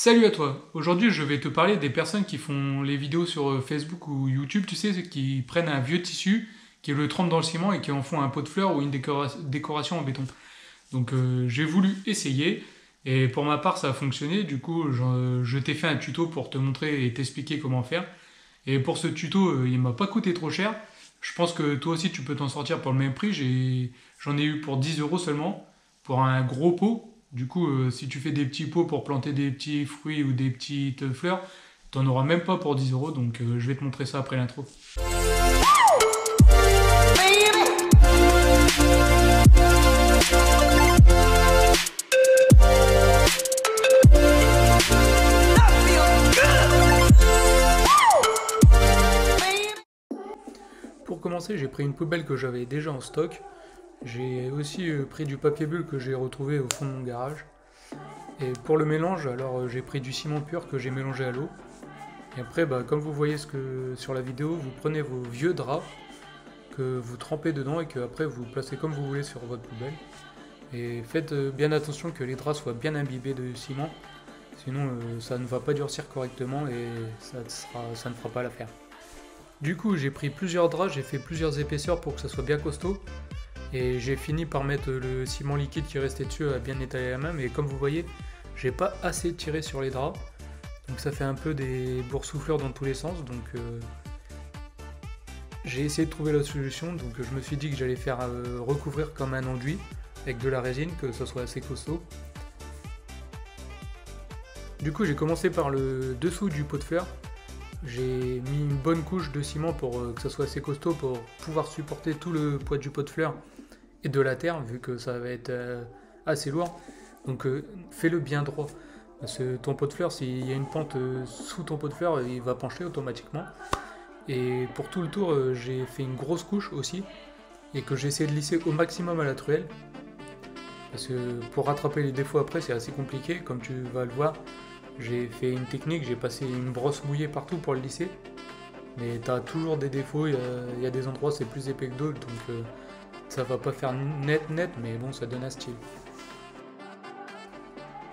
Salut à toi. Aujourd'hui, je vais te parler des personnes qui font les vidéos sur Facebook ou YouTube, tu sais, qui prennent un vieux tissu, qui le trempent dans le ciment et qui en font un pot de fleurs ou une décoration en béton. Donc j'ai voulu essayer et pour ma part ça a fonctionné. Du coup, je t'ai fait un tuto pour te montrer et t'expliquer comment faire. Et pour ce tuto, il m'a pas coûté trop cher. Je pense que toi aussi tu peux t'en sortir pour le même prix. J'en ai eu pour 10 euros seulement pour un gros pot. Du coup, si tu fais des petits pots pour planter des petits fruits ou des petites fleurs, t'en auras même pas pour 10 euros. Donc je vais te montrer ça après l'intro. Pour commencer, j'ai pris une poubelle que j'avais déjà en stock. J'ai aussi pris du papier bulle que j'ai retrouvé au fond de mon garage. Et pour le mélange, alors j'ai pris du ciment pur que j'ai mélangé à l'eau. Et après, comme vous voyez sur la vidéo, vous prenez vos vieux draps que vous trempez dedans et que après vous placez comme vous voulez sur votre poubelle. Et faites bien attention que les draps soient bien imbibés de ciment, sinon ça ne va pas durcir correctement et ça ne fera pas l'affaire. Du coup, j'ai pris plusieurs draps, j'ai fait plusieurs épaisseurs pour que ça soit bien costaud. Et j'ai fini par mettre le ciment liquide qui restait dessus à bien étaler la main, mais comme vous voyez, j'ai pas assez tiré sur les draps. Donc ça fait un peu des boursouflures dans tous les sens. Donc j'ai essayé de trouver la solution. Donc je me suis dit que j'allais faire recouvrir comme un enduit avec de la résine, que ça soit assez costaud. Du coup, j'ai commencé par le dessous du pot de fleurs. J'ai mis une bonne couche de ciment pour que ça soit assez costaud pour pouvoir supporter tout le poids du pot de fleurs et de la terre, vu que ça va être assez lourd. Donc fais-le bien droit. Parce que ton pot de fleurs, s'il y a une pente sous ton pot de fleurs, il va pencher automatiquement. Et pour tout le tour, j'ai fait une grosse couche aussi, et que j'ai essayé de lisser au maximum à la truelle. Parce que pour rattraper les défauts après, c'est assez compliqué, comme tu vas le voir. J'ai fait une technique, j'ai passé une brosse mouillée partout pour le lisser. Mais t'as toujours des défauts, il y a des endroits c'est plus épais que d'autres, donc ça va pas faire net, mais bon, ça donne un style.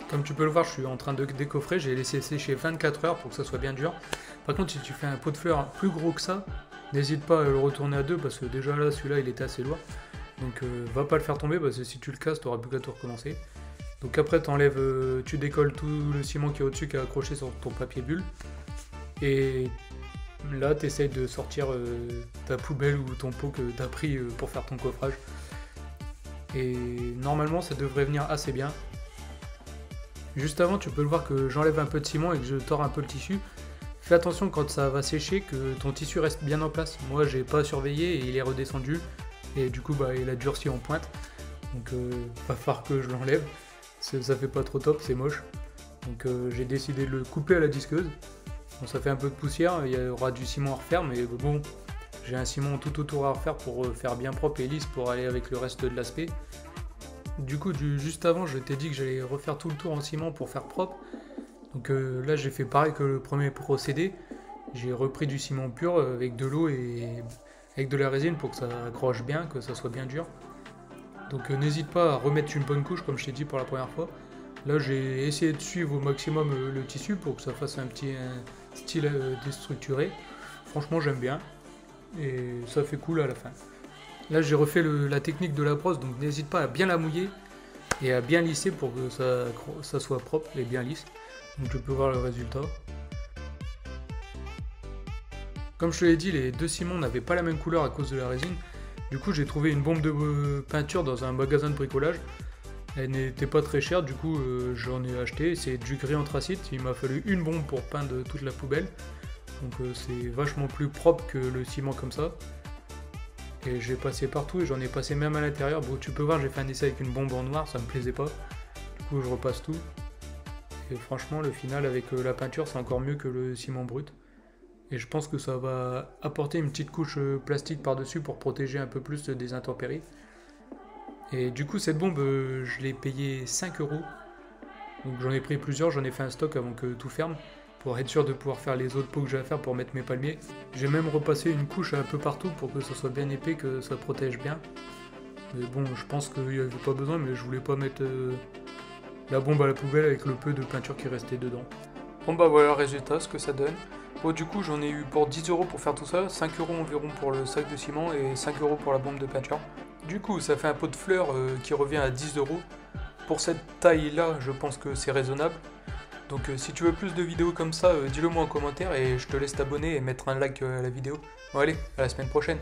Comme tu peux le voir, je suis en train de décoffrer, j'ai laissé sécher 24 heures pour que ça soit bien dur. Par contre, si tu fais un pot de fleurs plus gros que ça, n'hésite pas à le retourner à deux, parce que déjà là, celui-là, il était assez lourd. Donc va pas le faire tomber, parce que si tu le casses, t'auras plus qu'à tout recommencer. Donc après, tu décolles tout le ciment qui est au-dessus, qui est accroché sur ton papier bulle. Et là, tu essayes de sortir ta poubelle ou ton pot que tu as pris pour faire ton coffrage. Et normalement, ça devrait venir assez bien. Juste avant, tu peux le voir que j'enlève un peu de ciment et que je tords un peu le tissu. Fais attention quand ça va sécher que ton tissu reste bien en place. Moi, j'ai pas surveillé et il est redescendu. Et du coup, il a durci en pointe. Donc, va falloir que je l'enlève. Ça fait pas trop top, c'est moche. Donc j'ai décidé de le couper à la disqueuse. Bon, ça fait un peu de poussière, il y aura du ciment à refaire, mais bon, j'ai un ciment tout autour à refaire pour faire bien propre et lisse pour aller avec le reste de l'aspect. Du coup, juste avant, je t'ai dit que j'allais refaire tout le tour en ciment pour faire propre. Donc là, j'ai fait pareil que le premier procédé. J'ai repris du ciment pur avec de l'eau et avec de la résine pour que ça accroche bien, que ça soit bien dur. Donc n'hésite pas à remettre une bonne couche comme je t'ai dit pour la première fois. Là j'ai essayé de suivre au maximum le tissu pour que ça fasse un style déstructuré. Franchement j'aime bien et ça fait cool à la fin. Là j'ai refait la technique de la brosse, donc n'hésite pas à bien la mouiller et à bien lisser pour que ça soit propre et bien lisse. Donc tu peux voir le résultat. Comme je te l'ai dit, les deux ciments n'avaient pas la même couleur à cause de la résine. Du coup, j'ai trouvé une bombe de peinture dans un magasin de bricolage. Elle n'était pas très chère, du coup, j'en ai acheté. C'est du gris anthracite. Il m'a fallu une bombe pour peindre toute la poubelle. Donc, c'est vachement plus propre que le ciment comme ça. Et j'ai passé partout et j'en ai passé même à l'intérieur. Bon, tu peux voir, j'ai fait un essai avec une bombe en noir, ça me plaisait pas. Du coup, je repasse tout. Et franchement, le final avec la peinture, c'est encore mieux que le ciment brut. Et je pense que ça va apporter une petite couche plastique par-dessus pour protéger un peu plus des intempéries. Et du coup, cette bombe, je l'ai payée 5 euros. Donc j'en ai pris plusieurs, j'en ai fait un stock avant que tout ferme, pour être sûr de pouvoir faire les autres pots que j'ai à faire pour mettre mes palmiers. J'ai même repassé une couche un peu partout pour que ça soit bien épais, que ça protège bien. Mais bon, je pense qu'il n'y avait pas besoin, mais je voulais pas mettre la bombe à la poubelle avec le peu de peinture qui restait dedans. Bon bah voilà le résultat, ce que ça donne. Bon du coup j'en ai eu pour 10 € pour faire tout ça, 5 € environ pour le sac de ciment et 5 € pour la bombe de peinture. Du coup ça fait un pot de fleurs qui revient à 10 €. Pour cette taille là je pense que c'est raisonnable. Donc si tu veux plus de vidéos comme ça, dis-le moi en commentaire et je te laisse t'abonner et mettre un like à la vidéo. Bon allez, à la semaine prochaine.